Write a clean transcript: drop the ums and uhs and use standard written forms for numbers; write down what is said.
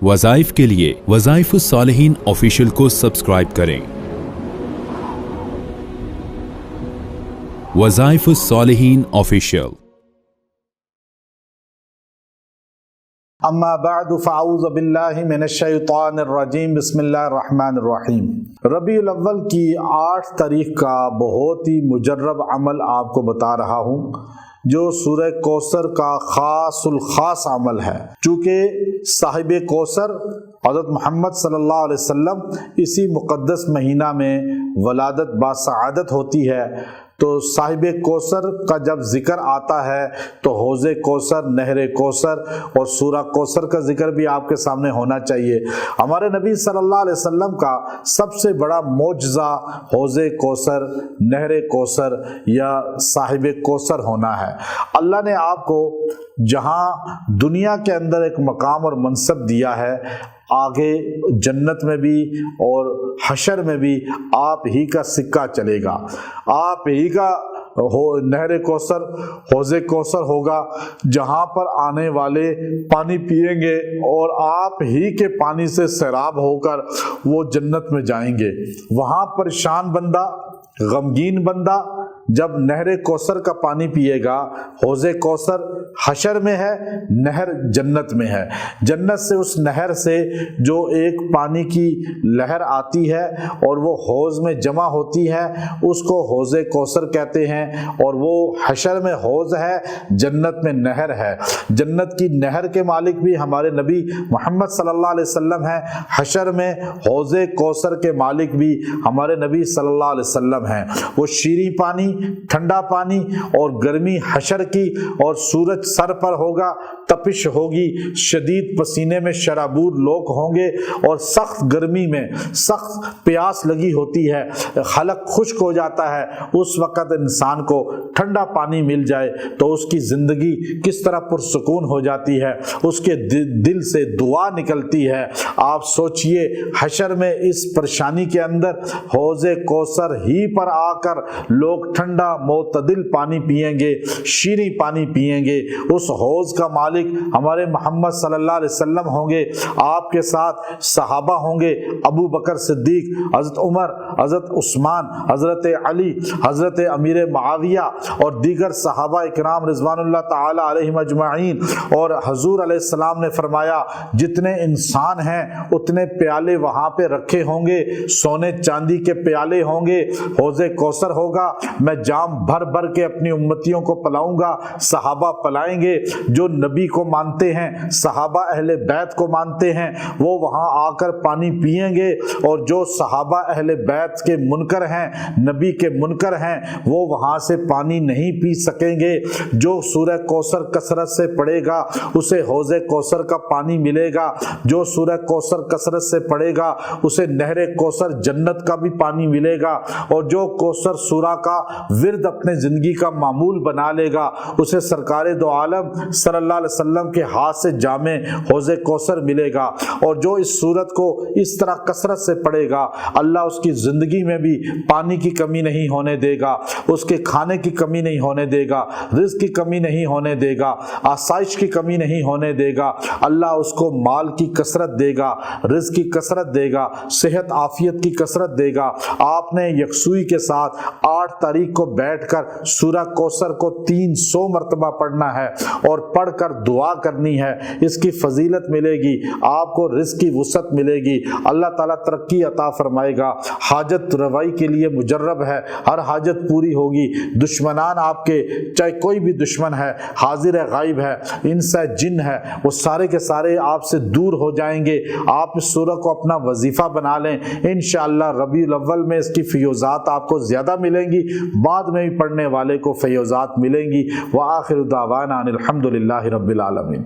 وظائف کے لیے وظائف الصالحین آفیشیل کو سبسکرائب کریں۔ وظائف الصالحین آفیشیل۔ اما بعد فاعوذ باللہ من الشیطان الرجیم، بسم اللہ الرحمن الرحیم۔ ربیع الاول کی 8 تاریخ کا بہت ہی مجرب عمل آپ کو بتا رہا ہوں، جو سورہ کوثر کا خاص الخاص عمل ہے۔ چونکہ صاحب کوثر حضرت محمد صلی اللہ علیہ وسلم اسی مقدس مہینہ میں ولادت باسعادت ہوتی ہے، تو صاحب کوثر کا جب ذکر آتا ہے تو حوض کوثر، نہر کوثر اور سورہ کوثر کا ذکر بھی آپ کے سامنے ہونا چاہیے۔ ہمارے نبی صلی اللہ علیہ وسلم کا سب سے بڑا معجزہ حوض کوثر، نہر کوثر یا صاحب کوثر ہونا ہے۔ اللہ نے آپ کو جہاں دنیا کے اندر ایک مقام اور منصب دیا ہے، آگے جنت میں بھی اور حشر میں بھی آپ ہی کا سکہ چلے گا، آپ ہی کا نہر کوثر، حوض کوثر ہوگا، جہاں پر آنے والے پانی پیئیں گے اور آپ ہی کے پانی سے سیراب ہو کر وہ جنت میں جائیں گے۔ وہاں پریشان بندہ، غمگین بندہ جب نہر کوثر کا پانی پیے گا، حوض کوثر حشر میں ہے، نہر جنت میں ہے۔ جنت سے اس نہر سے جو ایک پانی کی لہر آتی ہے اور وہ حوض میں جمع ہوتی ہے، اس کو حوض کوثر کہتے ہیں، اور وہ حشر میں حوض ہے، جنت میں نہر ہے۔ جنت کی نہر کے مالک بھی ہمارے نبی محمد صلی اللہ علیہ وسلم ہیں، حشر میں حوض کوثر کے مالک بھی ہمارے نبی صلی اللہ علیہ وسلم ہیں۔ وہ شیریں پانی، ٹھنڈا پانی اور گرمی حشر کی، اور سورج سر پر ہوگا، تپش ہوگی، شدید پسینے میں شرابور لوگ ہوں گے، اور سخت گرمی میں سخت پیاس لگی ہوتی ہے، حلق خشک ہو جاتا ہے۔ اس وقت انسان کو ٹھنڈا پانی مل جائے تو اس کی زندگی کس طرح پرسکون ہو جاتی ہے، اس کے دل سے دعا نکلتی ہے۔ آپ سوچئے حشر میں اس پریشانی کے اندر حوض کوثر ہی پر آ کر لوگ ٹھنڈا معتدل پانی پیئیں گے، شیریں پانی پیئیں گے۔ اس حوض کا مالک ہمارے محمد صلی اللہ علیہ وسلم ہوں گے، آپ کے ساتھ صحابہ ہوں گے، ابو بکر صدیق، حضرت عمر، حضرت عثمان، حضرت علی، حضرت امیر معاویہ اور دیگر صحابہ اکرام رضوان اللہ تعالی علیہم اجمعین۔ اور حضور علیہ السلام نے فرمایا جتنے انسان ہیں اتنے پیالے وہاں پہ رکھے ہوں گے، سونے چاندی کے پیالے ہوں گے، حوض کوثر ہوگا، میں جام بھر بھر کے اپنی امتیوں کو پلاؤں گا، صحابہ پلائیں گے۔ جو نبی کو مانتے ہیں، صحابہ اہل بیت کو مانتے ہیں، وہ وہاں آ کر پانی پئیں گے، اور جو صحابہ اہل بیت کے منکر ہیں، نبی کے منکر ہیں، وہ وہاں سے پانی نہیں پی سکیں گے۔ جو سورہ کوثر کثرت سے پڑھے گا اسے حوض کوثر کا پانی ملے گا، جو سورہ کوثر کثرت سے پڑھے گا اسے نہر کوثر جنت کا بھی پانی ملے گا، اور جو کوثر سورہ کا ورد اپنے زندگی کا معمول بنا لے گا اسے سرکار دو عالم صلی اللہ علیہ وسلم کے ہاتھ سے جامع حوض کوثر ملے گا۔ اور جو اس سورت کو اس طرح کثرت سے پڑھے گا، اللہ اس کی زندگی میں بھی پانی کی کمی نہیں ہونے دے گا، اس کے کھانے کی کمی نہیں ہونے دے گا، رزق کی کمی نہیں ہونے دے گا، آسائش کی کمی نہیں ہونے دے گا۔ اللہ اس کو مال کی کثرت دے گا، رزق کی کثرت دے گا، صحت عافیت کی کثرت دے گا۔ آپ نے یکسوئی کے ساتھ 8 تاریخ کو بیٹھ کر سورہ کوثر کو 300 مرتبہ پڑھنا ہے، اور پڑھ کر دعا کرنی ہے، اس کی فضیلت ملے گی، آپ کو رزق کی وسعت ملے گی، اللہ تعالیٰ ترقی عطا فرمائے گا۔ حاجت روائی کے لیے مجرب ہے، ہر حاجت پوری ہوگی۔ دشمنان آپ کے، چاہے کوئی بھی دشمن ہے، حاضر ہے غائب ہے، انس ہے جن ہے، وہ سارے کے سارے آپ سے دور ہو جائیں گے۔ آپ اس سورہ کو اپنا وظیفہ بنا لیں، انشاءاللہ ربیع الاول میں اس کی فیوزات آپ کو زیادہ ملیں گی، بعد میں بھی پڑھنے والے کو فیوزات ملیں گی۔ وآخر دعوانا ان الحمد للہ رب العالمین۔